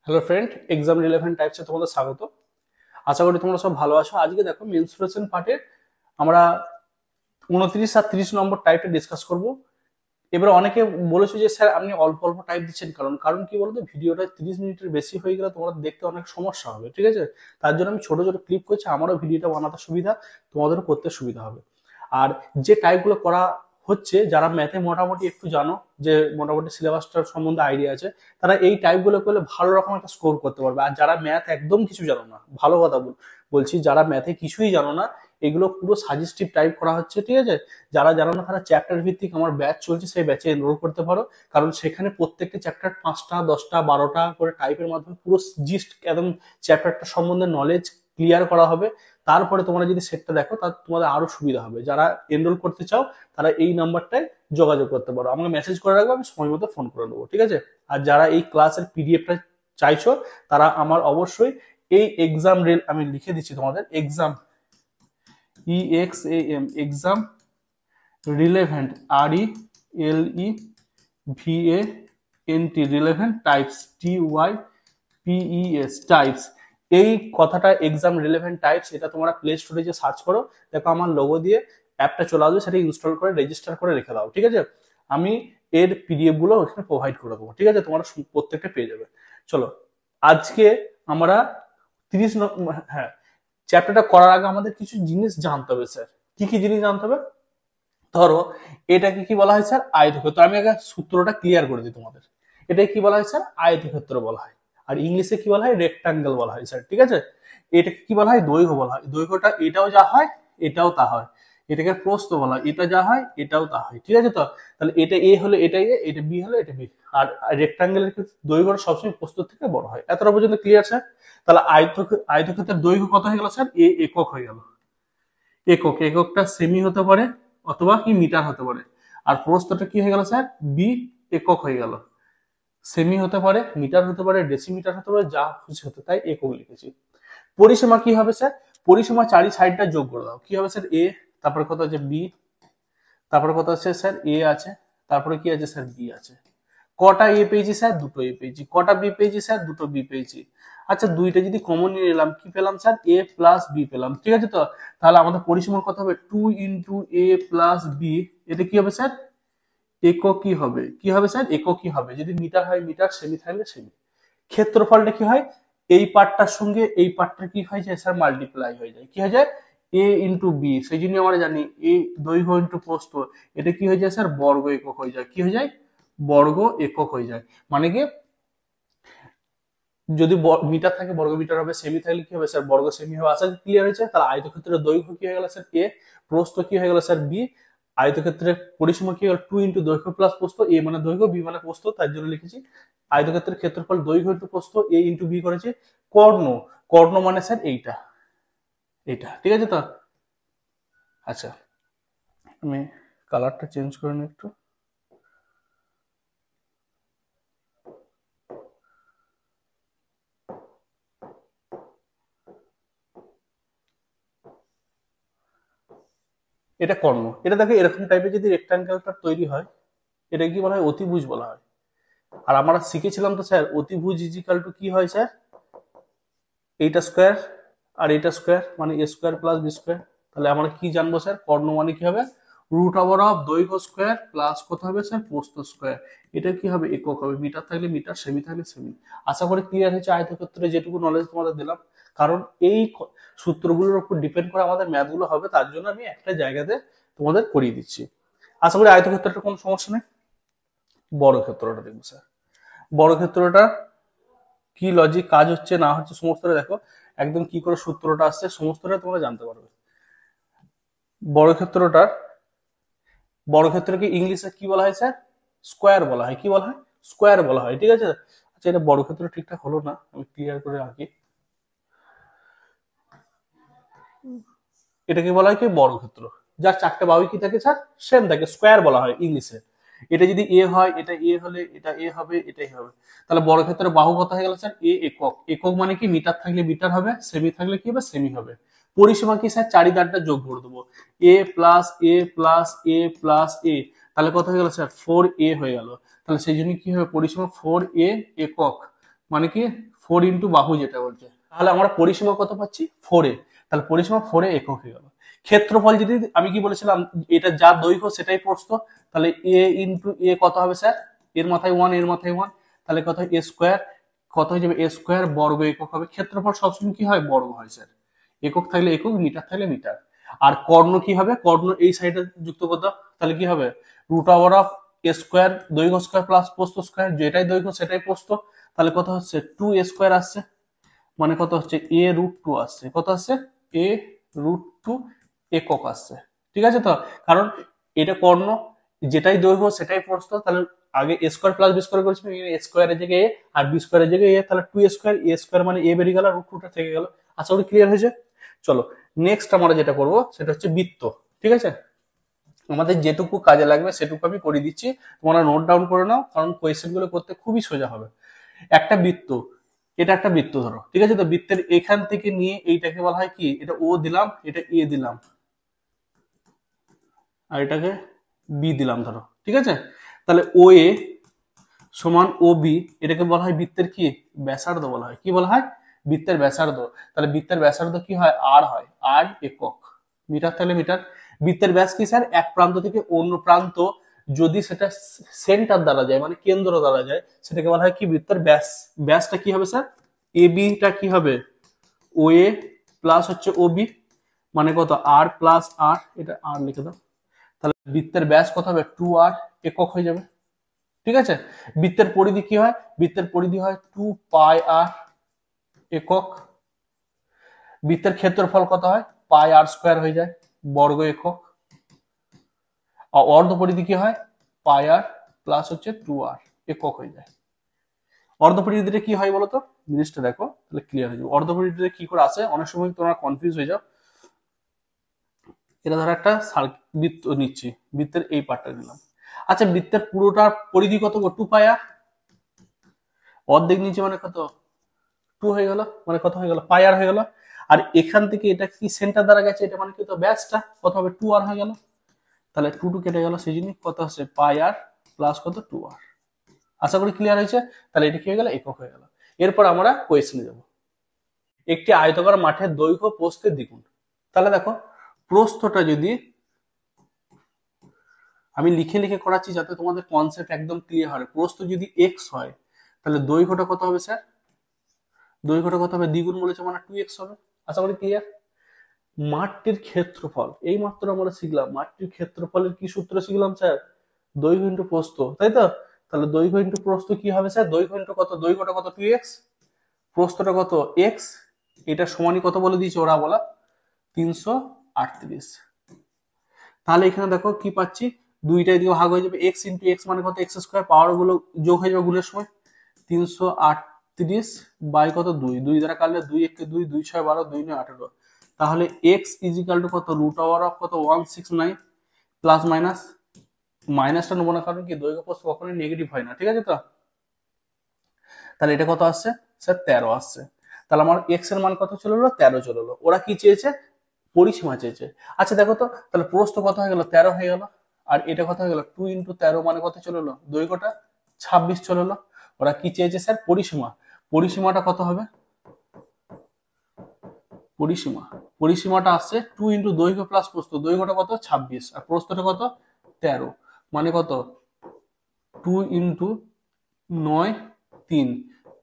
Hello friend, exam relevant টাইপসে তোমাদের স্বাগত। আশা করি তোমরা সব ভালো আছো। আজকে দেখো মেনস্ট্রুয়েশন পার্টে আমরা 29 আর 30 নম্বর টাইপটা ডিসকাস করব। এবার অনেকে বলেছে যে স্যার আপনি অল্প অল্প টাইপ দিচ্ছেন, কারণ কারণ কি বলতো, ভিডিওটা 30 মিনিটের বেশি হয়ে গেলে তোমাদের দেখতে অনেক সমস্যা হবে, ঠিক আছে? তার জন্য আমি ছোট ছোট ক্লিপ করছি, আমারও ভিডিওটা বানাতে সুবিধা, তোমাদেরও করতে সুবিধা হবে। আর যে টাইপগুলো করা হচ্ছে, যারা ম্যাথে মোটামুটি একটু জানো, যে মোটামুটি সিলেবাসটার সম্বন্ধে আইডিয়া আছে, তারা এই টাইপগুলো করলে ভালো রকম একটা স্কোর করতে পারবে। আর যারা ম্যাথ একদম কিছু জানো না, ভালো কথা বলছি, যারা ম্যাথে কিছুই জানো না, এগুলো পুরো সাজেস্টিভ টাইপ করা হচ্ছে, ঠিক আছে? যারা জানো না তারা চ্যাপ্টার ভিত্তিক আমার ব্যাচ চলছে, সেই ব্যাচে এনরোল করতে পারো। কারণ সেখানে প্রত্যেকটা চ্যাপ্টার 5টা 10টা 12টা করে টাইপের মাধ্যমে পুরো জিস্ট একদম চ্যাপ্টারটা সম্বন্ধে নলেজ ক্লিয়ার করা হবে। তারপরে তোমরা যদি সেটটা দেখো, তার তোমাদের আরো সুবিধা হবে। যারা এনরোল করতে চাও তারা এই নাম্বারটায় যোগাযোগ করতে পারো, আমাকে মেসেজ করে রাখবে, আমি সময় মতো ফোন করে নেবো, ঠিক আছে? আর যারা এই ক্লাসের পিডিএফটা চাইছো, তারা আমার অবশ্যই এই এক্সাম রেল, আমি লিখে দিচ্ছি তোমাদের, exam exam relevant, RELEVANT, relevant types, TYPES types. এই কথাটা এক্সাম রিলেভেন্ট টাইপস, এটা তোমরা প্লে স্টোরে যে সার্চ করো, দেখো আমার লোগো দিয়ে অ্যাপটা চলে আসবে, সেটা ইনস্টল করে রেজিস্টার করে রেখে দাও, ঠিক আছে? আমি এর পিডিএফ গুলো ওখানে প্রোভাইড করে দেবো, ঠিক আছে? তোমরা প্রত্যেকটা পেয়ে যাবে। চলো, আজকে আমরা 30 হ্যাঁ, চ্যাপ্টারটা করার আগে আমাদের কিছু জিনিস জানতে হবে স্যার। কি কি জিনিস জানতে হবে? ধরো, এটাকে কি বলা হয় স্যার? আয়তক্ষেত্র। আমি আগে সূত্রটা ক্লিয়ার করে দিই তোমাদের। এটাকে কি বলা হয় স্যার? আয়তক্ষেত্র বলা হয়। আর ইংলিশে কি বলা হয়? রেক্টাঙ্গেল বলা হয় স্যার, ঠিক আছে? এটাকে কি বলা হয়? দৈর্ঘ্য বলা হয়। দৈর্ঘ্যটা এটাও যা হয়, এটাও তা হয়। এটাকে প্রস্থ বলা হয়, এটা যা হয় এটাও তা হয়, ঠিক আছে? তো তাহলে এটা এ হলে এটা এ, এটা বি হলে এটা বি। আর রেক্টাঙ্গেলের ক্ষেত্রে দৈর্ঘ্যটা সবসময় প্রস্থ থেকে বড় হয়। এতটা পর্যন্ত ক্লিয়ার স্যার? তাহলে আয়তক্ষেত্রের দৈর্ঘ্য কত হয়ে গেল স্যার? এ একক হয়ে গেল। এককটা সেমি হতে পারে অথবা কি মিটার হতে পারে। আর প্রস্থটা কি হয়ে গেল স্যার? বি একক হয়ে গেল। সেমি হতে পারে, মিটার হতে পারে, ডেসিমিটার হতে পারে, যা খুশি হতে, তাই একক লিখেছি। পরিসীমা কি হবে স্যার? পরিসীমা চারি সাইডটা যোগ করে দাও। কি হবে স্যার? এ, তারপরে কত আছে? বি, তারপরে কত আছে স্যার? এ আছে, তারপরে কি আছে স্যার? বি আছে। কটা এ পেয়েছি স্যার? দুটো এ পেয়েছি। কটা বি পেয়েছি স্যার? দুটো বি পেয়েছি। আচ্ছা, দুইটা যদি কমন নিয়ে নিলাম, কি পেলাম স্যার? এ প্লাস বি পেলাম, ঠিক আছে? তো তাহলে আমাদের পরিসীমার কত হবে? 2 × A + B। এটা কি হবে স্যার? এককই হবে। কি হবে স্যার? এককই হবে। যদি মিটার হয় মিটার, সেমি থাকলে সেমি। ক্ষেত্রফলটা কি হয়? এই পার্টটার সঙ্গে এই পার্টটা কি হয় যায় স্যার? মাল্টিপ্লাই হয়ে যায়। কি হয়ে যায়? A × B। সেই জন্য আমরা জানি এ দৈর্ঘ্য ইন্টু প্রস্থ, এটা কি হয়ে যায় স্যার? বর্গ একক হয়ে যায়। কি হয়ে যায়? বর্গ একক হয়ে যায়। মানে কি, যদি মিটার থাকে বর্গ মিটার হবে, সেমি থাকলে কি হবে স্যার? বর্গ সেমি হবে। আশা ক্লিয়ার হয়েছে? তাহলে আয়তক্ষেত্রের দৈর্ঘ্য কি হয়ে গেল স্যার? এ, প্রস্থ কি হয়ে গেল স্যার? বি, আয়তক্ষেত্রের পরিসীমা কি হলো? 2 × দৈর্ঘ্য প্লাস প্রস্থ। এ মানে দৈর্ঘ্য, বি মানে প্রস্থ, তার জন্য লিখেছি আয়তক্ষেত্রের ক্ষেত্রফল দৈর্ঘ্য ইন্টু প্রস্থ, A × B করেছি। কর্ণ, কর্ণ মানে স্যার এইটা, এইটা, ঠিক আছে তো? আচ্ছা, আমি কালারটা চেঞ্জ করে নিই একটু। এটা কর্ণ। এটা দেখো, এরকম টাইপের যদি রেক্টাঙ্গেলটা তৈরি হয়, এটা কি বলা হয়? অতিভুজ বলা হয়। আর আমরা শিখেছিলাম তো স্যার, অতিভুজ ইজিক্যাল টু কি হয় স্যার? এইটা স্কোয়ার আর এইটা স্কোয়ার, মানে এ স্কোয়ার প্লাস বি স্কোয়ার। তাহলে আমরা কি জানবো স্যার? কর্ণ মানে কি হবে? √ওভার দৈর্ঘ্য স্কোয়ার প্লাস কত হবে স্যার? প্রস্থ স্কোয়ার। এটা কি হবে? একক হবে। মিটার থাকলে মিটার, সেমি থাকলে সেমি। আশা করি ক্লিয়ার হয়েছে আয়তক্ষেত্রে যেটুকু নলেজ তোমাদের দিলাম। কারণ এই সূত্রগুলোর উপর ডিপেন্ড করে আমাদের ম্যাথগুলো হবে, তার জন্য আমি একটা জায়গাতে তোমাদের করিয়ে দিচ্ছি। আশা করি আয়তক্ষেত্রটা কোনো সমস্যা নেই। বড় ক্ষেত্রটা দেখবো স্যার। বড় ক্ষেত্রটা কি লজিক কাজ হচ্ছে না হচ্ছে সমস্তটা দেখো, একদম কি করে সূত্রটা আসছে সমস্তটা তোমরা জানতে পারবে। বর্গক্ষেত্রটা, বর্গক্ষেত্রকে ইংলিশে কি বলা হয় স্যার? স্কোয়ার বলা হয়। কি বলা হয়? স্কোয়ার বলা হয়, ঠিক আছে? আচ্ছা, এটা বর্গক্ষেত্র ঠিকঠাক হলো না, আমি ক্লিয়ার করে রাখি। এটাকে বলা হয় কি? বর্গক্ষেত্র। যার চারটে বাহু কি থাকে স্যার? সেম থাকে, স্কোয়ার বলা হয় ইংলিশে। এটা যদি এ হয়, এটা এ হলে এটা এ হবে, এটাই হবে। তাহলে বর্গক্ষেত্রের বাহু কত হয়ে গেল স্যার? এ একক। একক মানে কি? মিটার থাকলে মিটার হবে, সেমি থাকলে কি হবে? সেমি হবে। পরিসীমা কি স্যার? চারিদারটা যোগ করে দেবো। A + A + A + A, তাহলে কত হয়ে গেল স্যার? 4A হয়ে গেল। তাহলে সেই জন্য কি হবে? পরিসীমা 4A একক, মানে কি 4 ইন্টু বাহু যেটা বলছে, তাহলে আমরা পরিসীমা কত পাচ্ছি 4a, তাহলে পরিসীমা 4a একক হয়ে গেল। ক্ষেত্রফল যদি আমি কি বলেছিলাম, এটা যা দৈর্ঘ্য সেটাই প্রস্থ, তাহলে a ইন্টু a কত হবে স্যার, এর মাথায় 1, এর মাথায় 1, তাহলে কত a স্কোয়ার, কত হয়ে যাবে a স্কোয়ার, বর্গ একক হবে। ক্ষেত্রফল সবসময় কি হয়, বর্গ হয় স্যার, একক থাকলে একক, মিটার থাকলে মিটার। আর কর্ণ কি হবে, কর্ণ এই সাইডে যুক্ত করতে, তাহলে কি হবে root over of A square, দৈর্ঘ্য স্কোয়ার প্লাস প্রস্থ স্কোয়ার, যেটাই দৈর্ঘ্য সেটাই প্রস্থ, তাহলে কত হচ্ছে 2a স্কোয়ার আসছে, মানে কত হচ্ছে a রুট 2 আসছে, কত আসছে a রুট 2 একক আসছে। ঠিক আছে তো, কারণ এটা কর্ণ, যেটাই দৈর্ঘ্য সেটাই প্রস্থ, তাহলে আগে a square plus B square করেছিলাম, এ স্কোয়ারের জায়গায় a আর বি স্কোয়ারের জায়গায় a, তাহলে 2a স্কোয়ার, a স্কোয়ার মানে a বেরিয়ে গেল, রুট 2টা থেকে গেল। আশা করি ক্লিয়ার হয়েছে। চলো নেক্সট আমরা যেটা করব সেটা হচ্ছে বৃত্ত। ঠিক আছে, আমাদের যেটুকু কাজে লাগবে সেটুকু আমি করে দিচ্ছি, তোমরা নোট ডাউন করে নাও, কারণ কোয়েশ্চেন গুলো করতে খুবই সোজা হবে। একটা বৃত্ত, এটা একটা বৃত্ত ধরো, ঠিক আছে, তো বৃত্তের এখান থেকে নিয়ে এইটাকে বলা হয় কি, এটা ও দিলাম, এটা এ দিলাম, আর এটাকে বি দিলাম ধরো। ঠিক আছে, তাহলে ও এ সমান ও বি, এটাকে বলা হয় বৃত্তের কি, ব্যাসার্ধ বলা হয়। কি বলা হয়, বৃত্তের ব্যাসার্ধ। তাহলে বৃত্তের ব্যাসার্ধ কি হয়, আর হয়, আর একক, মিটার থাকলে মিটার। বৃত্তের ব্যাস কি স্যার, এক প্রান্ত থেকে অন্য প্রান্ত যদি সেটা সেন্টার দ্বারা যায়, মানে কেন্দ্র দ্বারা যায়, সেটাকে বলা হয় কি, বৃত্তের ব্যাস। ব্যাসটা কি হবে স্যার, এ বিটা কি হবে ও এ প্লাস হচ্ছে ও বি, মানে কত আর প্লাস আর, এটা আর লিখে দাও, তাহলে বৃত্তের ব্যাস কত হবে 2r একক হয়ে যাবে। ঠিক আছে, বৃত্তের পরিধি কি হয়, বৃত্তের পরিধি হয় 2πr একক। বৃত্তের ক্ষেত্রফল কত হয়, পাই আর স্কোয়ার হয়ে যায়, বর্গ একক। আর অর্ধ পরিধি কি হয়, পাই আর প্লাস হচ্ছে 2r একক হয়ে যায়। অর্ধ পরিধিটা কি হয় বলতো, জিনিসটা দেখো তাহলে ক্লিয়ার হয়ে যাবে। অর্ধ পরিধিটা কি করে আসে, অনেক সময় তোমরা কনফিউজ হয়ে যাও। এটা ধরো একটা বৃত্ত নিচ্ছি, বৃত্তের এই পার্টটা নিলাম। আচ্ছা, বৃত্তের পুরোটার পরিধি কত, 2πr, অর্ধেক নিচে মানে কত 2 হয়ে গেল, মানে কত হয়ে গেল পাই আর হয়ে গেল। আর এখান থেকে এটা কি সেন্টার দ্বারা গেছে, এটা মানে কি তো ব্যাসটা, কত হবে 2r হয়ে গেল, তাহলে 2 কেটে গেল, সেই জন্য কত আছে পাই আর প্লাস কত 2r। আশা করি ক্লিয়ার হয়েছে। তাহলে এটা কি হয়ে গেল, একক হয়ে গেল। এরপর আমরা কোয়েশ্চেনে যাব। একটি আয়তাকার মাঠের দৈর্ঘ্য প্রস্থের দ্বিগুণ। তাহলে দেখো, প্রস্থটা যদি আমি লিখে লিখে করাচ্ছি যাতে তোমাদের কনসেপ্ট একদম ক্লিয়ার হয়। প্রস্থ যদি x হয়, তাহলে দৈর্ঘ্যটা কত হবে স্যার, দৈর্ঘ্যটা কত হবে, দ্বিগুণ বলেছে মানে 2x হবে। আশা করি ক্লিয়ার। মাঠটির ক্ষেত্রফল, এই মাত্র আমরা শিখলাম, মাঠটির ক্ষেত্রফলের কি সূত্র শিখলাম স্যার, দৈর্ঘ্য ইন্টু প্রস্থ, তাই তো। তাহলে দৈর্ঘ্য ইন্টু প্রস্থ কি হবে স্যার, দৈর্ঘ্য ইন্টু কত, দৈর্ঘ্যটা কত 2x, প্রস্থটা কত x, এটা সমানই কত বলে দিয়েছে ওরা বলা, 338। তাহলে এখানে দেখো কি পাচ্ছি, দুইটা এদিকে ভাগ হয়ে যাবে, এক্স ইন্টু এক্স মানে কত এক্স স্কোয়ার, পাওয়ার গুলো যোগ হয়ে যাবে গুণের সময়, 338 বাই কত 2, 2 দ্বারা কাটলে 2 1 2, 2 6 12, 2 9 18। তাহলে এক্স ইজিক্যাল টু কত, রুট ওভার অফ কত 169, প্লাস মাইনাস, মাইনাসটা নেবো না কারণ কি দৈর্ঘ্য প্রস্থ কখনোই নেগেটিভ হয় না। ঠিক আছে তো, তাহলে এটা কত আসছে স্যার 13 আসছে। তাহলে আমার এক্স এর মান কত চলে এলো, 13 চলে এলো। ওরা কি চেয়েছে, পরিসীমা চেয়েছে। আচ্ছা দেখো তো, তাহলে প্রস্থ কত হয়ে গেল, 13 হয়ে গেল, আর এটা কত হয়ে গেল 2 ইন্টু 13 মানে কত চলে এলো, দৈর্ঘ্যটা 26 চলে এলো। ওরা কি চেয়েছে স্যার, পরিসীমা। পরিসীমাটা কত হবে, পরিসীমা, পরিসীমাটা আসছে 2 ইন্টু দৈর্ঘ্য প্লাস প্রস্থ, দৈর্ঘ্যটা কত 26 আর প্রস্থটা কত 13, মানে কত 2 ইন্টু 9 3,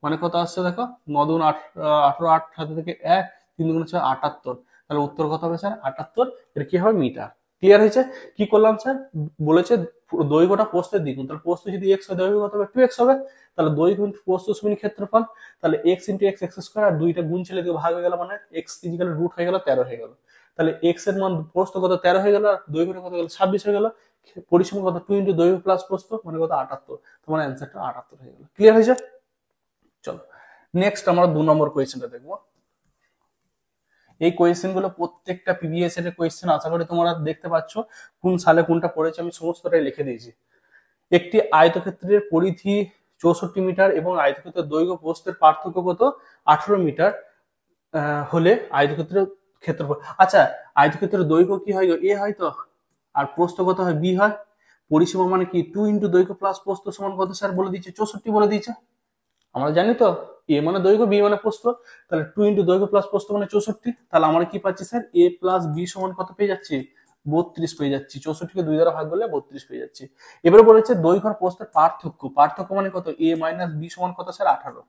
মানে কত আসছে দেখো 9 দুগুণ 18, 8 হাতে থেকে 1, 3 দুগুণ 6 78। তাহলে উত্তর কত হবে স্যার 78, এর কি হবে মিটার। ক্লিয়ার হয়েছে। কি করলাম স্যার, বলেছে দৈর্ঘ্যটা প্রস্থের দ্বিগুণ, তাহলে প্রস্থ যদি x হয় দৈর্ঘ্য কত হবে 2x হবে, তাহলে দৈর্ঘ্য ইন্টু প্রস্থ সমান ক্ষেত্রফল, তাহলে x into x x square, আর দুইটা গুণ ছেলে দিয়ে ভাগ হয়ে গেল, মানে x ইজিক্যাল রুট হয়ে গেল 13 হয়ে গেল। তাহলে x এর মান প্রস্থ কত 13 হয়ে গেল, আর দৈর্ঘ্যটা কত গেল 26 হয়ে গেল, পরিসীমা কত 2 ইন্টু দৈর্ঘ্য প্লাস প্রস্থ মানে কত 78, তোমার অ্যান্সারটা 78 হয়ে গেল। ক্লিয়ার হয়েছে। চলো নেক্সট আমরা 2 নম্বর কোয়েশ্চেনটা দেখবো। এই কোয়েশ্চেন গুলো প্রত্যেকটা প্রিভিয়াস এর কোয়েশ্চেন, আশা করি তোমরা দেখতে পাচ্ছ কোন সালে কোনটা পড়েছে, আমি সমস্তটাই লিখে দিয়েছি। একটি আয়তক্ষেত্রের পরিধি 64 মিটার এবং আয়তক্ষেত্রের দৈর্ঘ্য প্রস্থের পার্থক্য কত 18 মিটার হলে আয়তক্ষেত্রের ক্ষেত্রফল। আচ্ছা, আয়তক্ষেত্রের দৈর্ঘ্য কি হয়, এ হয় তো, আর প্রস্থ কত হয়, বি হয়। পরিসীমা মানে কি 2 ইন্টু দৈর্ঘ্য প্লাস প্রস্থ সমান কত স্যার বলে দিয়েছে, 64 বলে দিয়েছে, আমরা জানি তো। এ মানে দৈর্ঘ্য, বি মানে প্রস্থ, তাহলে 2 ইন্টু দৈর্ঘ্য প্লাস প্রস্থ মানে 64। তাহলে আমরা কি পাচ্ছি স্যার, এ প্লাস বি সমান কত পেয়ে যাচ্ছি, 32 পেয়ে যাচ্ছি। 64কে 2 দ্বারা ভাগ করলে 32 পেয়ে যাচ্ছি। এবারে বলেছে দৈর্ঘ্য আর প্রস্থের পার্থক্য, পার্থক্য মানে কত, এ মাইনাস বি সমান কত স্যার, 18।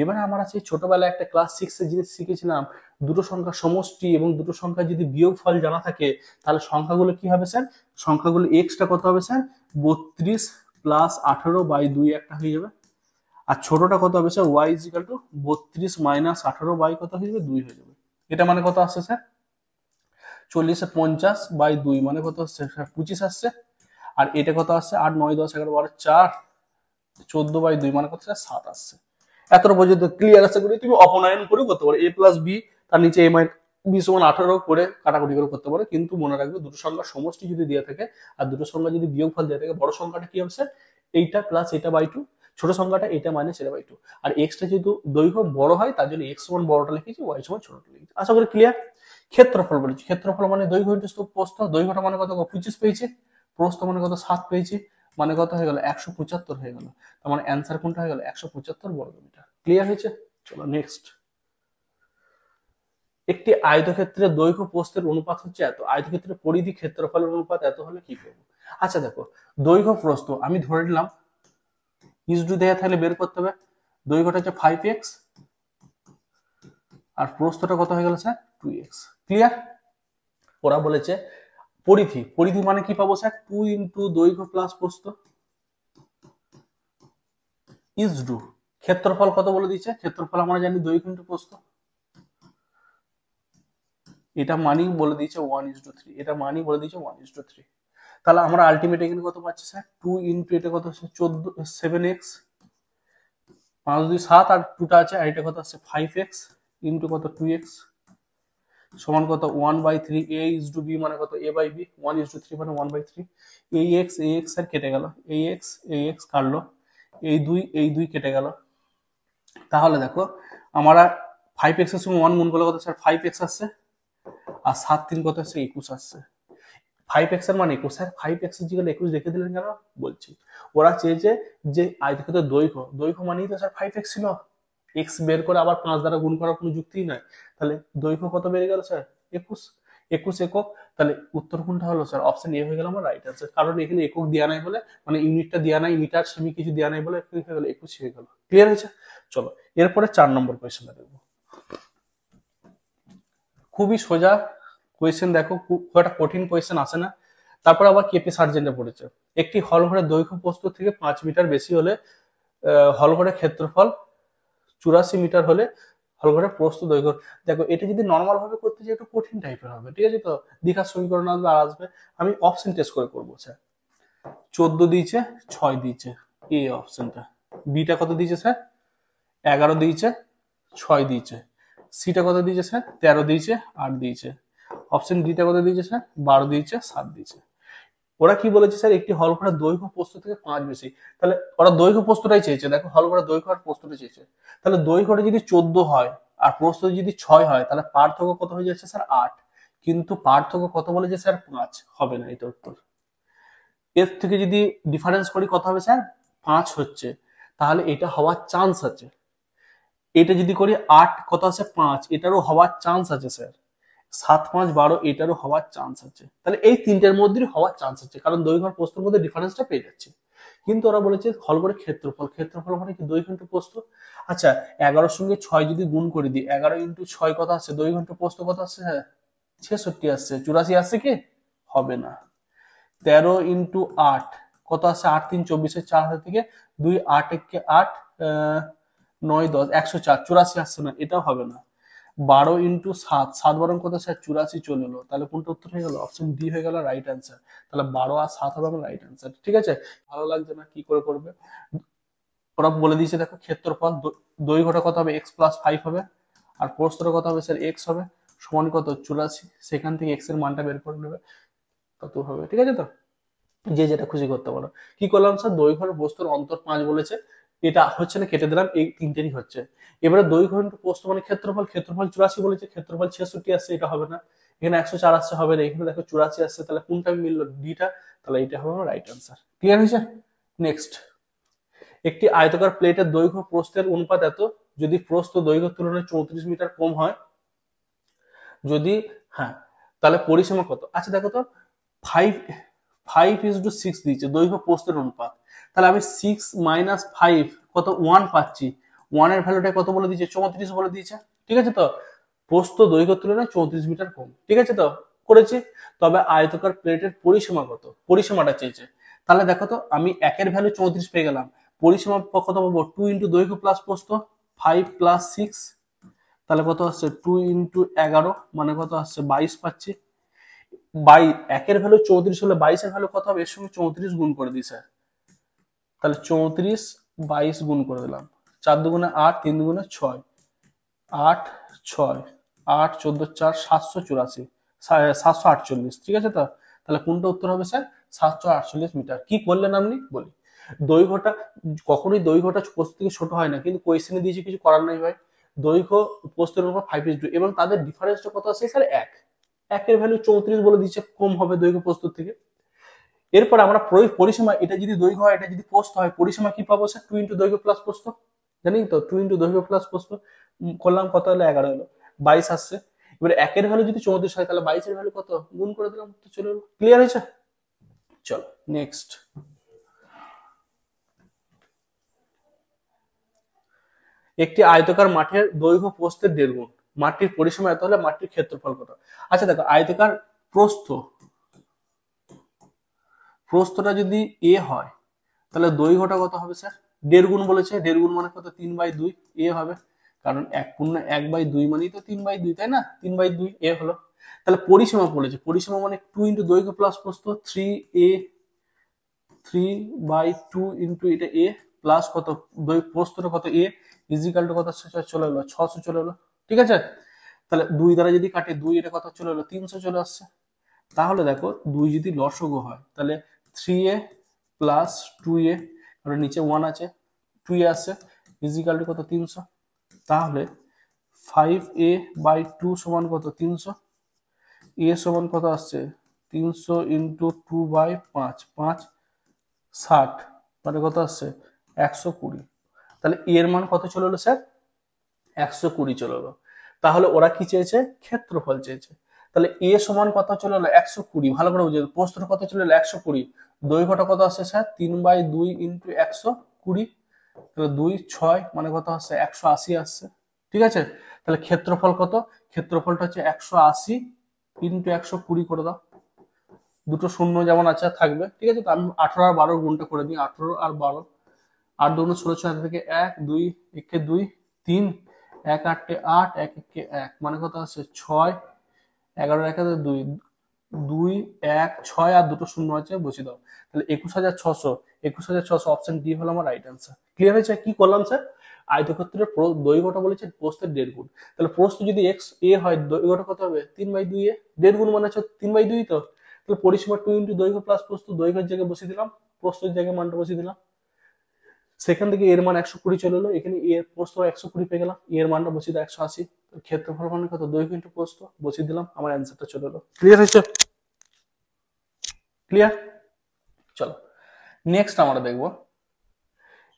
এবারে আমরা সেই ছোটবেলায় একটা ক্লাস 6 এর জিনিস শিখেছিলাম, দুটো সংখ্যার সমষ্টি এবং দুটো সংখ্যা যদি বিয়োগফল জানা থাকে তাহলে সংখ্যাগুলো কি হবে স্যার, সংখ্যাগুলো এক্সটা কত হবে স্যার, 32 প্লাস 18 বাই 2 একটা হয়ে যাবে। আর ছোটটা কত হবে sir, Y is equal to 32 minus 18 by কত হয়ে যাবে, 2 হয়ে যাবে। এটা মানে কত আসছে স্যার, 40 50 বাই 2 মানে কত আসছে স্যার, 25 আসছে। আর এটা কত আসছে, 8 9 10 11 12 4 14 বাই 2 মানে কত স্যার, 7 আসছে। এতটা পর্যন্ত ক্লিয়ার আছে করে তুমি অপনয়ন করে করতে পারো, এ প্লাস বি তার নিচে এ মাইনাস বি সমান 18 করে কাটাকুটি করে করতে পারো। কিন্তু মনে রাখবে দুটো সংখ্যার সমষ্টি যদি দেওয়া থাকে আর দুটো সংখ্যা যদি বিয়োগফল দেওয়া থাকে, বড় সংখ্যাটা কি হবে স্যার, এইটা প্লাস এটা বাই 2, ছোট সংখ্যাটা এটা মাইনাস এটা বাই 2। আর এক্সটা যেহেতু দৈর্ঘ্য বড় হয় তার জন্য এক্স সমান বড়টা লিখেছি, ওয়াই সমান ছোটটা লিখেছি। আশা করি ক্লিয়ার। ক্ষেত্রফল বলেছি, ক্ষেত্রফল মানে দৈর্ঘ্য ইন্টু প্রস্থ, দৈর্ঘ্যটা মানে কত 25 পেয়েছি, প্রস্থ মানে কত 7 পেয়েছি, মানে কত হয়ে গেল 175 হয়ে গেল। তার মানে অ্যান্সার কোনটা হয়ে গেল, 175 বর্গমিটার। ক্লিয়ার হয়েছে? চলো নেক্সট। একটি আয়তক্ষেত্রের দৈর্ঘ্য প্রস্থের অনুপাত হচ্ছে এত, আয়তক্ষেত্রের পরিধি ক্ষেত্রফলের অনুপাত এত হলে কি করবো? আচ্ছা দেখো, দৈর্ঘ্য প্রস্থ আমি ধরে নিলাম, ইসডু দেয়া থাকলে বের করতে হবে। দৈর্ঘ্যটা হচ্ছে 5x আর প্রস্থটা কত হয়ে গেল স্যার, 2x। ক্লিয়ার? ওরা বলেছে পরিধি, পরিধি মানে কি পাবো স্যার, 2 ইন্টু দৈর্ঘ্য প্লাস প্রস্থ ইসডু। ক্ষেত্রফল কত বলে দিচ্ছে, ক্ষেত্রফল আমরা জানি দৈর্ঘ্য ইন্টু প্রস্থ, এটা মানি বলে দিয়েছে 1:3, এটা মানি বলে দিয়েছে 1:3। তাহলে আমরা আলটিমেট এখানে কত পাচ্ছি স্যার, 2 ইন্টু এটা কত হচ্ছে 14 7x, 5 2 7 আর 2টা আছে, আর এটা কত আছে 5x ইন্টু কত 2x সমান কত 1/3। a ইজ টু b মানে কত, a বাই b, 1:3 মানে 1/3। ax আর কেটে গেল, ax কাটলো, এই দুই কেটে গেল। তাহলে দেখো আমরা 5x এর সঙ্গে 1 গুণ করলে কত স্যার, 5x আসছে, আর 7 3 কত আসছে, 21 আসছে। 5x এর মান 21, স্যার 5x এর জায়গায় 21 লিখে দিলেন কেন, বলছি ওরা চেয়েছে যে আয়তক্ষেত্রের দৈর্ঘ্য, দৈর্ঘ্য মানেই তো স্যার 5x ছিল, x বের করে আবার 5 দ্বারা গুণ করার কোনো যুক্তিই নাই। তাহলে দৈর্ঘ্য কত বেড়ে গেল স্যার, 21 একক। তাহলে উত্তর কোনটা হলো স্যার, অপশন এ হয়ে গেল আমার রাইট আনসার। কারণ এখানে একক দেওয়া নাই বলে, মানে ইউনিটটা দেওয়া নাই, মিটার সেমি কিছু দেওয়া নাই বলে হয়ে গেল 21 হয়ে গেল। ক্লিয়ার হয়েছে? চলো এরপরে 4 নম্বর কোয়েশ্চেনটা দেখবো। খুবই সোজা কোয়েশ্চেন, দেখো খুব একটা কঠিন কোয়েশ্চেন আসে না। তারপর আবার কেপি সার্জেন্টে পড়েছে, একটি হলঘরের দৈর্ঘ্য প্রস্থ থেকে 5 মিটার বেশি হলে হলঘরের ক্ষেত্রফল 84 মিটার হলে হলঘরের প্রস্থ দৈর্ঘ্য। দেখো এটা যদি নর্মাল ভাবে করতে চাই একটু কঠিন টাইপের হবে, ঠিক আছে? তো দীঘার সমীকরণ আসবে আর আসবে, আমি অপশন টেস্ট করে করবো স্যার। 14 দিয়েছে, 6 দিয়েছে এ অপশনটা, বিটা কত দিয়েছে স্যার, 11 দিয়েছে, 6 দিয়েছে, সিটা কত দিয়েছে স্যার, 13 দিয়েছে, 8 দিয়েছে, অপশন ডিটা কত দিয়েছে স্যার, 12 দিয়েছে, 7 দিয়েছে। ওরা কি বলেছে স্যার, একটি হলঘরের দৈর্ঘ্য প্রস্থ থেকে 5 বেশি। তাহলে ওরা দৈর্ঘ্য প্রস্থটাই চেয়েছে, দেখো হলঘরের দৈর্ঘ্য আর প্রস্থটা চেয়েছে। তাহলে দৈর্ঘ্যটা যদি 14 হয় আর প্রস্থ যদি 6 হয় তাহলে পার্থক্য কত হয়ে যাচ্ছে স্যার, 8। কিন্তু পার্থক্য কত বলেছে স্যার, 5 হবে না, এটা উত্তর। এর থেকে যদি ডিফারেন্স করি কত হবে স্যার, 5 হচ্ছে, তাহলে এটা হওয়ার চান্স আছে। এটা যদি করি 8 কত আছে 5, এটারও হওয়ার চান্স আছে স্যার। 7 5 12 এটারও হওয়ার চান্স আছে। তাহলে এই তিনটের মধ্যেই হওয়ার চান্স আছে, কারণ দৈর্ঘ্য আর প্রস্থের মধ্যে ডিফারেন্সটা পেয়ে যাচ্ছে। কিন্তু ওরা বলেছে হলঘরের ক্ষেত্রফল, ক্ষেত্রফল মানে কি দৈর্ঘ্য ইন্টু প্রস্থ। আচ্ছা 11 সঙ্গে 6 যদি গুণ করে দিই, 11 ইন্টু 6 কত আসছে, দৈর্ঘ্য ইন্টু প্রস্থ কত আসছে, হ্যাঁ 66 আসছে। 84 আসছে কি, হবে না। 13 ইন্টু 8 কত আসছে, 8 3 24, 4 হাত থেকে 2 8 1 8 9 10 104, 84 আসছে না, এটাও হবে না। 12 ইন্টু 7, 7 12 কত স্যার, 84 চলে এলো। তাহলে কোনটা উত্তর হয়ে গেল, অপশন ডি হয়ে গেল রাইট অ্যান্সার। তাহলে 12 আর 7 হবে আমার রাইট অ্যান্সার। ঠিক আছে? ভালো লাগছে না, কি করে করবে ওরা বলে দিয়েছে। দেখো ক্ষেত্রফল দৈর্ঘ্যটা কত হবে, এক্স প্লাস 5 হবে, আর প্রস্থটা কত হবে স্যার, এক্স হবে, সমান কত 84। সেখান থেকে এক্স এর মানটা বের করে নেবে, কত হবে। ঠিক আছে? তো যে যেটা খুশি করতে পারো। কি করলাম স্যার, দৈর্ঘ্য আর প্রস্থের অন্তর 5 বলেছে, এটা হচ্ছে না, কেটে দিলাম, এই তিনটেরই হচ্ছে। এবারে দৈর্ঘ্য ইন্টু প্রস্থ মানে ক্ষেত্রফল, ক্ষেত্রফল 84 বলেছে, ক্ষেত্রফল 66 আসছে, এটা হবে না। এখানে 104 আসছে, হবে না। এখানে দেখো 84 আসছে, তাহলে কোনটা মিললো, ডিটা। তাহলে এটা হবে আমার রাইট আনসার। ক্লিয়ার হয়েছে? নেক্সট, একটি আয়তাকার প্লেটের দৈর্ঘ্য প্রস্থের অনুপাত এত, যদি প্রস্থ দৈর্ঘ্যের তুলনায় 34 মিটার কম হয়, যদি, হ্যাঁ, তাহলে পরিসীমা কত? আচ্ছা দেখো তো, 5:6 দিয়েছে দৈর্ঘ্য প্রস্থের অনুপাত, তাহলে আমি 6 - 5 কত 1 পাচ্ছি, 1 এর ভ্যালুটা কত বলে দিয়েছে? 34 বলে দিয়েছে। ঠিক আছে তো, প্রস্থ দৈর্ঘ্যের তুলনায় 34 মিটার কম। ঠিক আছে তো, করেছি। তবে আয়তকার প্লেটের পরিসীমা কত? পরিসীমাটা চেয়েছে। তাহলে দেখো তো, আমি একের ভ্যালু 34 পেয়ে গেলাম, পরিসীমা কত পাবো? 2 ইন্টু দৈর্ঘ্য প্লাস প্রস্থ, 5 + 6, তাহলে কত আসছে? 2 ইন্টু 11 মানে কত আসছে? 22 পাচ্ছি। একের ভ্যালু 34 হলে 22 এর ভ্যালু কত হবে? এর সঙ্গে 34 গুণ করে দিই স্যার, তাহলে 34 22 গুণ করে দিলাম, 4 দুগুণে 8, 3 দুগুণে 6, 8 6 8 14 4 784, 748। ঠিক আছে তো, তাহলে কোনটা উত্তর হবে স্যার? 748 মিটার। কি করলেন আপনি বলি? দৈর্ঘ্যটা, কখনোই দৈর্ঘ্যটা প্রস্থ থেকে ছোট হয় না, কিন্তু কোয়েশ্চেনে দিয়েছে, কিছু করার নাই ভাই। দৈর্ঘ্য প্রস্থের উপর 5:2 এবং তাদের ডিফারেন্সটা কত আছে স্যার? 1। একের ভ্যালু 34 বলে দিচ্ছে, কম হবে দৈর্ঘ্য প্রস্থ থেকে। এরপর আমরা পরিসীমা, এটা যদি দৈর্ঘ্য হয়, এটা যদি প্রস্থ হয়, পরিসীমা কি পাবো স্যার? 2 ইন্টু দৈর্ঘ্য প্লাস প্রস্থ, জানি তো, 2 ইন্টু দৈর্ঘ্য প্লাস প্রস্থ করলাম, কত হলো? 11 হলো, 22 আসছে। এবারে একের ভ্যালু যদি 34 হয়, তাহলে 22 এর ভ্যালু কত? গুণ করে দিলাম, তো চলে এলো। ক্লিয়ার হয়েছে? চলো নেক্সট। একটি আয়তাকার মাঠের দৈর্ঘ্য প্রস্থের 1.5 গুণ, মাঠটির পরিসীমা এত হলে মাঠটির ক্ষেত্রফল কত? আচ্ছা দেখো, আয়তাকার প্রস্থটা যদি এ হয়, তাহলে দৈর্ঘ্যটা কত হবে স্যার? 1.5 গুণ বলেছে, 1.5 গুণ মানে কত? 3/2 এ হবে, কারণ 1/2 মানেই তো 3/2, তাই না? 3/2 এ হলো। তাহলে পরিসীমা বলেছে, পরিসীমা মানে 2 ইন্টু দৈর্ঘ্য প্লাস প্রস্থ, 3a, 3/2 ইন্টু এটা এ প্লাস কত? প্রস্থটা কত? এ ইজিক্যাল টু কত চলে এলো? 600 চলে এলো। ঠিক আছে, তাহলে 2 দ্বারা যদি কাটে 2, এটা কত চলে এলো? 300 চলে আসছে। তাহলে দেখো, 2 যদি লসগু হয়, তাহলে 3a প্লাস 2a, কারণ নিচে 1 আছে, 2a আসছে, ইজিক্যাল টু কত? 300। তাহলে 5a/2 সমান কত? 300। a সমান কত আসছে? 300 ইন্টু 2/5, 5 60, মানে কত আসছে? 120। তাহলে এর মান কত চলে এলো স্যার? 120 চলে এলো। তাহলে ওরা কি চেয়েছে? ক্ষেত্রফল চেয়েছে। তাহলে এ সমান কত চলে এলো? 120। ভালো করে বুঝে, প্রস্থটা কত চলে এলো? 120। দৈর্ঘ্যটা কত আসছে স্যার? 3/2 ইন্টু 120, তাহলে 2 6 মানে কত আসছে? 180 আসছে। ঠিক আছে, তাহলে ক্ষেত্রফল কত? ক্ষেত্রফলটা হচ্ছে 180 ইন্টু 120 করে দাও, দুটো শূন্য যেমন আছে থাকবে। ঠিক আছে, তো আমি 18 আর 12 গুণটা করে দিই, 18 আর 12, 8 2 16, 6 থেকে 1 2 1 2 3, 1 8 8, 1 1 1 মানে কত আছে? 6, 11 1 2, 2 1 6 আর দুটো শূন্য আছে, বসিয়ে দাও। তাহলে 21,600, 21,600 অপশন ডি হলো আমার রাইট আনসার। ক্লিয়ার হয়েছে? কি করলাম স্যার? আয়তক্ষেত্রের দৈর্ঘ্যটা বলেছে প্রস্থের 1.5 গুণ, তাহলে প্রস্থ যদি এক্স এ হয়, দৈর্ঘ্যটা কত হবে? 3/2 এ, 1.5 গুণ মানে হচ্ছে 3/2 তো। তাহলে পরিসীমা 2 ইন্টু দৈর্ঘ্য প্লাস প্রস্থ, দৈর্ঘ্যের জায়গায় বসিয়ে দিলাম, প্রস্থের জায়গায় মানটা বসিয়ে দিলাম। সেখান থেকে এর মান 120 চলে এলো, এখানে এর প্রস্থ 120 পেয়ে গেলাম, এর মানটা বসিয়ে দাও 180। ক্ষেত্রফল মানে কত? দৈর্ঘ্য ইন্টু প্রস্থ, বসিয়ে দিলাম, আমার অ্যান্সারটা চলে এলো। ক্লিয়ার হয়েছে? ক্লিয়ার? চলো নেক্সট আমরা দেখব,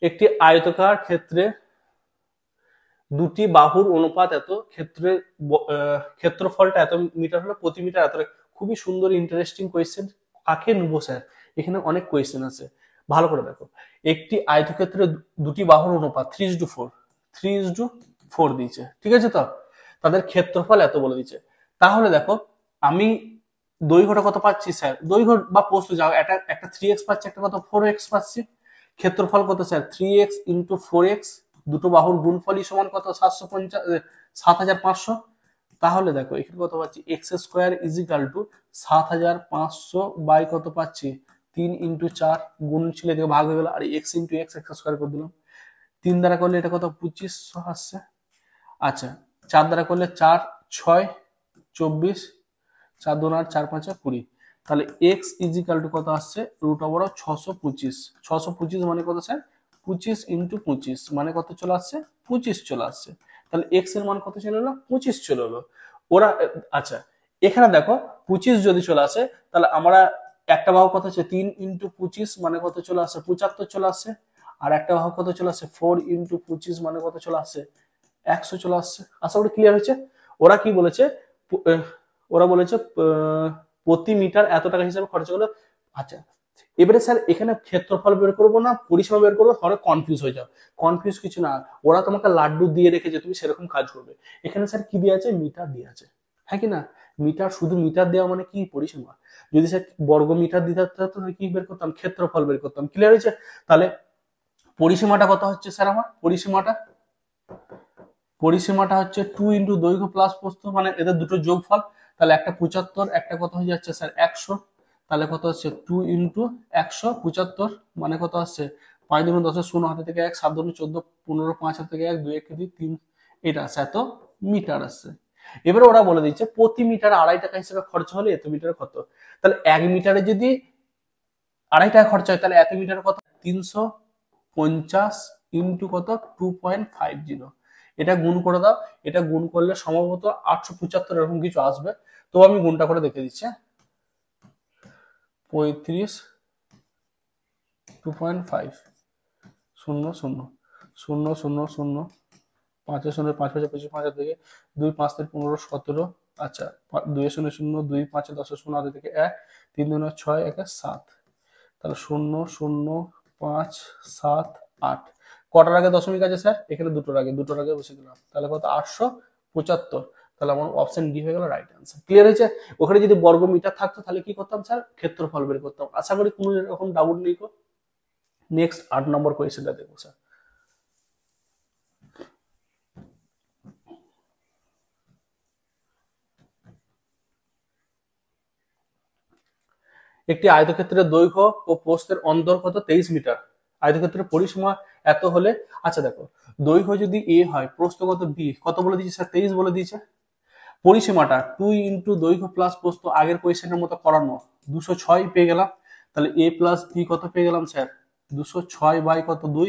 একটি আয়তাকার ক্ষেত্রে দুটি বাহুর অনুপাত এত, ক্ষেত্রফলটা এত মিটার হলে প্রতি মিটার এত। খুবই সুন্দর ইন্টারেস্টিং কোয়েশ্চেন। কাকে নেবো স্যার? এখানে অনেক কোয়েশ্চেন আছে, ভালো করে দেখো। একটি আয়তক্ষেত্রে দুটি বাহুর অনুপাত 3:4, 3:4 দিয়েছে। ঠিক আছে তো, তাদের ক্ষেত্রফল এত বলে দিচ্ছে। তাহলে দেখো, আমি দৈর্ঘ্যটা কত পাচ্ছি স্যার? দৈর্ঘ্য বা প্রস্থ যাও, একটা 3x পাচ্ছি, একটা কত 4x পাচ্ছি। ক্ষেত্রফল কত স্যার? 3x ইন্টু 4x, দুটো বাহুর গুণফলই সমান কত? 7,500। তাহলে দেখো, এখানে কত পাচ্ছি? X square is equal to 7,500 by কত পাচ্ছি? 3 ইন্টু 4, গুণ ছিল, এদিকে ভাগ হয়ে গেল, আর এক্স ইন্টু এক্স স্কোয়ার করে দিলাম। 3 দ্বারা করলে এটা কত? 2500 আসছে। আচ্ছা, 4 দ্বারা করলে 4 6 24, 4 2 8 4 5 20। তাহলে এক্স ইজিক্যাল টু কত আসছে? √625। 625 মানে কত স্যার? 25 ইন্টু 25 মানে কত চলে আসছে? 25 চলে আসছে। তাহলে এক্স এর মান কত চলে এলো? 25 চলে এলো। ওরা, আচ্ছা, এখানে দেখো 25 যদি চলে আসে, তাহলে আমরা একটা বাহু কত হচ্ছে? 3 ইন্টু 25 মানে কত চলে আসছে? 75 চলে আসছে। আর একটা বাহু কত চলে আসছে? 4 ইন্টু 25 মানে কত চলে আসছে? 100 চলে আসছে। আশা করি ক্লিয়ার হয়েছে। ওরা কি বলেছে, ওরা বলেছে প্রতি মিটার এত টাকা হিসাবে খরচা হলো। আচ্ছা, এবারে স্যার এখানে ক্ষেত্রফল বের করবো না পরিসীমা বের করবো, ধরো কনফিউজ হয়ে যাও। কনফিউজ কিছু না, ওরা তোমাকে লাড্ডু দিয়ে রেখেছে, তুমি সেরকম কাজ করবে। এখানে স্যার কি দিয়ে আছে, মিটার দিয়ে আছে, হ্যাঁ কি না? মিটার, শুধু মিটার দেওয়া মানে কি, পরিসীমা। যদি স্যার বর্গ মিটার দিতে হতো তাহলে কি বের করতাম, ক্ষেত্রফল বের করতাম। ক্লিয়ার হয়েছে? তাহলে পরিসীমাটা কত হচ্ছে স্যার আমার, পরিসীমাটা হচ্ছে 2 ইন্টু দৈর্ঘ্য প্লাস প্রস্থ, মানে এদের দুটো যোগফল। তাহলে একটা 75, একটা কত হয়ে যাচ্ছে স্যার 100। তাহলে কত হচ্ছে 2 ইন্টু 100, 75, মানে কত আসছে 5 দুগুণ 10, 0 হাতে থেকে 1, 7 দুগুণ 14, 15, 5 হাতে থেকে 1, 2 1 2 3, এটা আছে এত মিটার আসছে। এবারে ওরা বলে দিচ্ছে প্রতি মিটার 2.5 টাকা হিসেবে খরচ হলে এত মিটারে কত। তাহলে 1 মিটারে যদি 2.5 টাকা খরচ হয় তাহলে এত মিটারে কত, 350 ইন্টু কত, 2.50। এটা গুণ করে দাও, এটা গুণ করলে সম্ভবত 875 এরকম কিছু আসবে। তো আমি গুণটা করে দেখে দিচ্ছি। 35, 2.5, 0 0 0 0 0, 5 0 5 5 25, 5 থেকে 2 5 3 15 17, আচ্ছা 2 0 0 2 5 10 0 হাতে থেকে 1, 3 2 6 1 7, তাহলে 0 0 5 7 8। কটার আগে দশমিক আছে স্যার, এখানে দুটোর আগে বসে দিলাম। তাহলে কত, 875। তাহলে আমার অপশন ডি হয়ে গেল রাইট অ্যান্সার। ক্লিয়ার হয়েছে? ওখানে যদি বর্গ মিটার থাকতো তাহলে কি করতাম স্যার, ক্ষেত্রফল বের করতাম। আশা করি কোনো এরকম ডাউট নেই। নেক্সট 8 নম্বর কোয়েশ্চেনটা দেখবো স্যার। একটি আয়তক্ষেত্রের দৈর্ঘ্য ও প্রস্থের অন্তর কত, 23 মিটার। আয়তক্ষেত্রের পরিসীমা এত হলে, আচ্ছা দেখো, দৈর্ঘ্য যদি এ হয়, প্রস্থ কত বি, কত বলে দিয়েছে স্যার, 23 বলে দিয়েছে। পরিসীমাটা 2 ইন্টু দৈর্ঘ্য প্লাস প্রস্থ, আগের কোয়েশ্চেনের মতো করানো, 206 পেয়ে গেলাম। তাহলে এ প্লাস বি কত পেয়ে গেলাম স্যার, 206 বাই কত 2,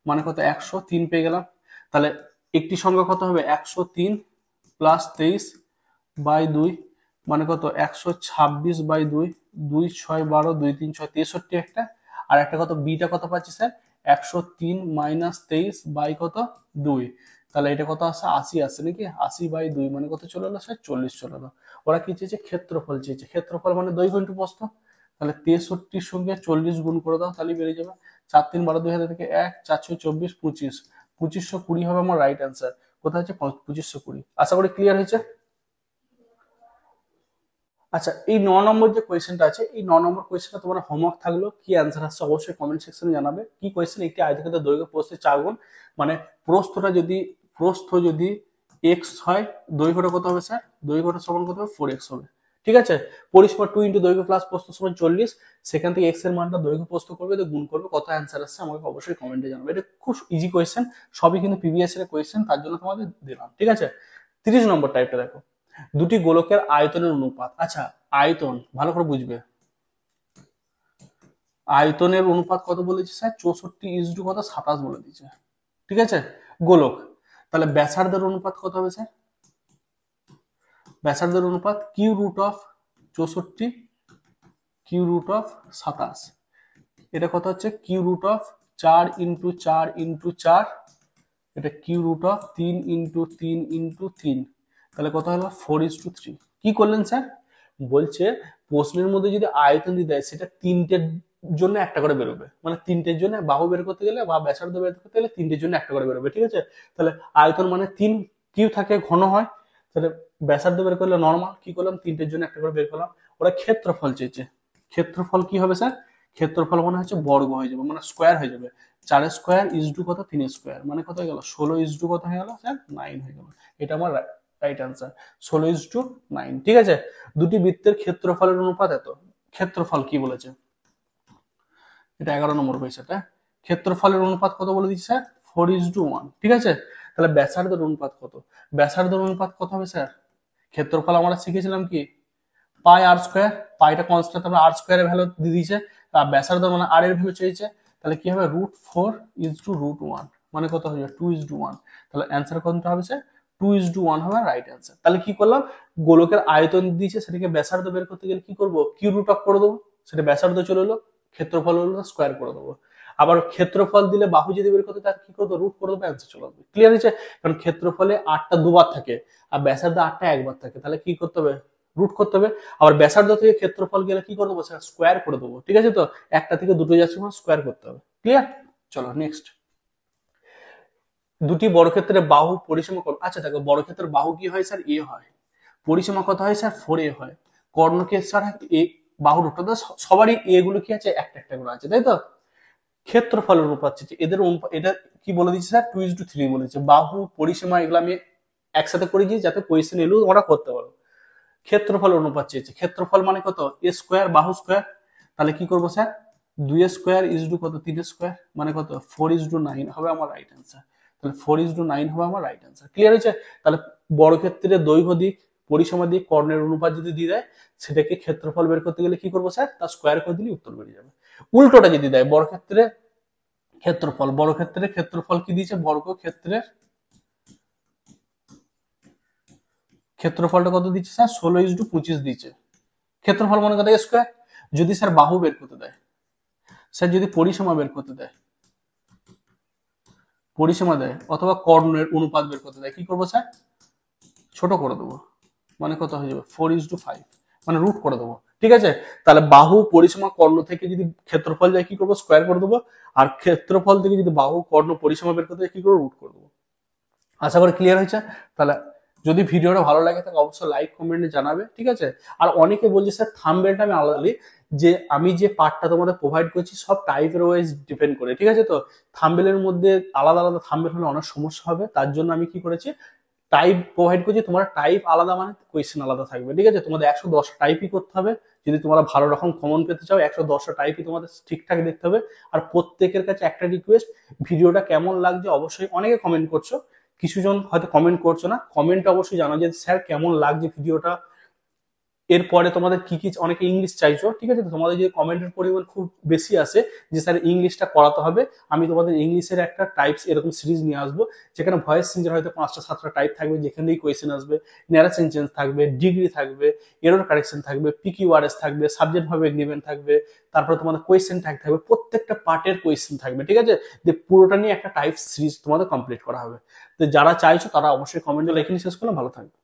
মানে কত 103 পেয়ে গেলাম। তাহলে একটি সংখ্যা কত হবে, 103 প্লাস 23 বাই 2, মানে কত 126 বাই 2, 2 6 12, 2 3 6 63 একটা। আর একটা কত, বিটা কত পাচ্ছি স্যার, 103 মাইনাস 23 বাই কত 2। তাহলে এটা কত আসছে, 80 আসছে নাকি, 80 বাই 2 মানে কত চলে এলো স্যার, 40 চলে এলো। ওরা কি চেয়েছে, ক্ষেত্রফল চেয়েছে। ক্ষেত্রফল মানে দৈর্ঘ্য ইন্টু প্রস্থ। তাহলে 63 সঙ্গে 40 গুণ করে দাও, তাহলে বেরিয়ে যাবে। 4 3 12, 2 হাজার থেকে 1, 4 6 24, 25, 2520 হবে আমার রাইট অ্যান্সার। কোথায় হচ্ছে 2520। আশা করি ক্লিয়ার হয়েছে। আচ্ছা, এই 9 নম্বর যে কোয়েশ্চেনটা আছে, এই 9 নম্বর কোয়েশ্চেনটা তোমার হোমওয়ার্ক থাকলো, কি অ্যান্সার আসছে অবশ্যই কমেন্ট সেকশনে জানাবে। কি কোয়েশ্চেন, একটি আয়তক্ষেত্রের দৈর্ঘ্য প্রস্থের 4 গুণ, মানে প্রস্থ যদি এক্স হয়, দৈর্ঘ্যটা কত হবে স্যার, দৈর্ঘ্যটা সমান কত হবে, 4x হবে। ঠিক আছে? পরিসীমা 2 ইন্টু দৈর্ঘ্য প্লাস প্রস্থ সমান 40, সেখান থেকে এক্স এর মানটা দৈর্ঘ্য প্রস্থ করবে, তো গুণ করবে, কত অ্যান্সার আসছে আমাকে অবশ্যই কমেন্টে জানাবে। এটা খুব ইজি কোয়েশ্চেন, সবই কিন্তু প্রিভিয়াস এর কোয়েশ্চেন, তার জন্য তোমাদের দিলাম। ঠিক আছে? 30 নম্বর টাইপটা দেখো, দুটি গোলকের আয়তনের অনুপাত। আচ্ছা, আয়তন ভালো করে বুঝবে, আয়তনের অনুপাত কত বলেছে স্যার, 64 কত 27 বলে দিয়েছে। ঠিক আছে? গোলক, তাহলে ব্যাসার্ধের অনুপাত কত হবে স্যার, ব্যাসার্ধের অনুপাত cube root of 64, cube root of 27, এটা কত হচ্ছে, cube root of 4 into 4 into 4, এটা cube root of 3 into 3 into 3, তাহলে কত হলো 4:3। কি করলেন স্যার, বলছে প্রশ্নের মধ্যে যদি আয়তন দিয়ে দেয়, সেটা তিনটের জন্য একটা করে বেরোবে, মানে তিনটের জন্য বাহু বের করতে গেলে বা ব্যাসার্ধ বের করতে গেলে তিনটের জন্য একটা করে বেরোবে। ঠিক আছে? তাহলে আয়তন মানে 3 কিউ থাকে, ঘন হয়। তাহলে ব্যাসার্ধ বের করলে নর্মাল, কি করলাম, তিনটের জন্য একটা করে বের করলাম। ওরা ক্ষেত্রফল চেয়েছে। ক্ষেত্রফল কি হবে স্যার, ক্ষেত্রফল মানে হচ্ছে বর্গ হয়ে যাবে, মানে স্কোয়ার হয়ে যাবে। 4 স্কোয়ার ইজডু কত, 3 স্কোয়ার, মানে কত হয়ে গেল, 16 ইজডু কত হয়ে গেল স্যার, 9 হয়ে গেল। এটা আমার রাইট অ্যান্সার, 16:9। ঠিক আছে? দুটি বৃত্তের ক্ষেত্রফলের অনুপাত এত। ক্ষেত্রফল কি বলেছে, এটা 11 নম্বর কোয়েশ্চেনটা। ক্ষেত্রফলের অনুপাত কত বলে দিচ্ছে স্যার, 4:1। ঠিক আছে? তাহলে ব্যাসার্ধের অনুপাত কত, ব্যাসার্ধের অনুপাত কত হবে স্যার, ক্ষেত্রফল আমরা শিখেছিলাম কি, পাই আর স্কোয়ার, পাইটা কনস্ট্যান্ট, আমরা আর স্কোয়ারের ভ্যালু দিয়ে দিয়েছে, আর ব্যাসার্ধ মানে আর এর ভ্যালু চেয়েছে। তাহলে কি হবে, √4:1, মানে কত হবে, 2:1। তাহলে অ্যান্সার কত হবে স্যার, 2:1 হবে রাইট অ্যান্সার। তাহলে কি করলাম, গোলকের আয়তন দিয়েছে, সেটাকে ব্যাসার্ধ বের করতে গেলে কি করবো, কিউ রুট অফ করে দেবো, সেটা ব্যাসার্ধ চলে এলো, ক্ষেত্রফল হলো স্কোয়ার করে দেবো। আবার ক্ষেত্রফল দিলে বাহু যদি বের করতে তার কি করতো, রুট করে দেবো, অ্যান্সার চলে আসবে। ক্লিয়ার হয়েছে? কারণ ক্ষেত্রফলে 8টা দুবার থাকে আর ব্যাসার্ধ 8টা একবার থাকে, তাহলে কি করতে হবে, রুট করতে হবে। আবার ব্যাসার্ধ থেকে ক্ষেত্রফল গেলে কি করে দেবো, স্কোয়ার করে দেবো। ঠিক আছে? তো একটা থেকে দুটো যাচ্ছে, স্কোয়ার করতে হবে। ক্লিয়ার? চলো নেক্সট। দুটি বর্গক্ষেত্রের বাহু পরিসীমা কত? আচ্ছা দেখো, বর্গক্ষেত্রের বাহু কি হয় স্যার, এ হয়। পরিসীমা কত হয় স্যার, 4a হয়। কর্ণকে স্যার এ, বাহুর উত্তর সবারই এ গুলো কি আছে, একটা একটা করে আছে, তাই তো। ক্ষেত্রফলের অনুপাত চেয়েছে, এদের এটা কি বলে দিচ্ছে স্যার, 2:3 বলেছে। বাহু পরিসীমা এগুলো আমি একসাথে করে দিই যাতে কোয়েশ্চেন এলেও তোমরা করতে পারো। ক্ষেত্রফলের অনুপাত চেয়েছে, ক্ষেত্রফল মানে কত, এ স্কোয়ার বাহু স্কোয়ার। তাহলে কি করবো স্যার, 2 স্কোয়ার ইজ টু কত, 3 স্কোয়ার মানে কত, 4:9 হবে আমার রাইট অ্যান্সার। তাহলে 4:9 হবে আমার রাইট অ্যান্সার। ক্লিয়ার হয়েছে? তাহলে বর্গক্ষেত্রের দৈর্ঘ্য দিক, পরিসীমা দিক, কর্ণের অনুপাত যদি দিয়ে দেয়, সেটাকে ক্ষেত্রফল বের করতে গেলে কি করবো স্যার, তার স্কোয়ার করে দিলে উত্তর বেরিয়ে যাবে। উল্টোটা যদি দেয়, বর্গক্ষেত্রে ক্ষেত্রফল, বর্গক্ষেত্রের ক্ষেত্রফল কি দিয়েছে, বর্গক্ষেত্রের ক্ষেত্রফলটা কত দিচ্ছে স্যার, 16:25 দিচ্ছে। ক্ষেত্রফল মনে কথা স্কোয়ার। যদি স্যার বাহু বের করতে দেয়, স্যার যদি পরিসীমা বের করতে দেয়, পরিসীমা দেয় অথবা কর্ণের অনুপাত বের করতে দেয়, কি করবো স্যার, ছোট করে দেবো। মানে কত হয়ে যাবে, 4:5, মানে রুট করে দেবো। ঠিক আছে? তাহলে বাহু পরিসীমা কর্ণ থেকে যদি ক্ষেত্রফল যায়, কি করবো, স্কোয়ার করে দেবো। আর ক্ষেত্রফল থেকে যদি বাহু কর্ণ পরিসীমা বের করতে যায়, কি করবো, রুট করে দেবো। আশা করি ক্লিয়ার হয়েছে। তাহলে যদি ভিডিওটা ভালো লাগে তাহলে অবশ্যই লাইক কমেন্টে জানাবে। ঠিক আছে? আর অনেকে বলছে স্যার থাম্বনেলটা আমি আলাদা, যে আমি যে পার্টটা তোমাদের প্রোভাইড করছি সব টাইপের ওয়াইজ ডিপেন্ড করে। ঠিক আছে? তো থাম্বনেলের মধ্যে আলাদা আলাদা থাম্বনেল হলে অনেক সমস্যা হবে, তার জন্য আমি কি করেছি, টাইপ প্রোভাইড করছি। তোমরা টাইপ আলাদা মানে কোয়েশ্চেন আলাদা থাকবে। ঠিক আছে? তোমাদের 110 টাইপই করতে হবে যদি তোমরা ভালো রকম কমন পেতে চাও। 110 টাইপই তোমাদের ঠিকঠাক দেখতে হবে। আর প্রত্যেকের কাছে একটা রিকোয়েস্ট, ভিডিওটা কেমন লাগছে অবশ্যই, অনেকে কমেন্ট করছো, কিছুজন হয়তো কমেন্ট করছো না, কমেন্ট অবশ্যই জানাও যে স্যার কেমন লাগছে ভিডিওটা। এরপরে তোমাদের কি কি, অনেকে ইংলিশ চাইছো, ঠিক আছে? তো তোমাদের যদি কমেন্টের পরিমাণ খুব বেশি আসে যে স্যার ইংলিশটা করাতে হবে, আমি তোমাদের ইংলিশের একটা টাইপস এরকম সিরিজ নিয়ে আসবো, যেখানে ভয়েস চেঞ্জের হয়তো 5টা 7টা টাইপ থাকবে, যেখান থেকে কোয়েশ্চেন আসবে। ন্যারেশন চেঞ্জ থাকবে, ডিগ্রি থাকবে, এরর কারেকশন থাকবে, পিকিউআরএস থাকবে, সাবজেক্ট ভাবে এগ্রিমেন্ট থাকবে, তারপরে তোমাদের কোয়েশ্চেন ট্যাগ থাকবে, প্রত্যেকটা পার্টের কোয়েশ্চেন থাকবে। ঠিক আছে? যে পুরোটা নিয়ে একটা টাইপ সিরিজ তোমাদের কমপ্লিট করা হবে। তো যারা চাইছো তারা অবশ্যই কমেন্টে লিখে শেষ করলে ভালো থাকবে।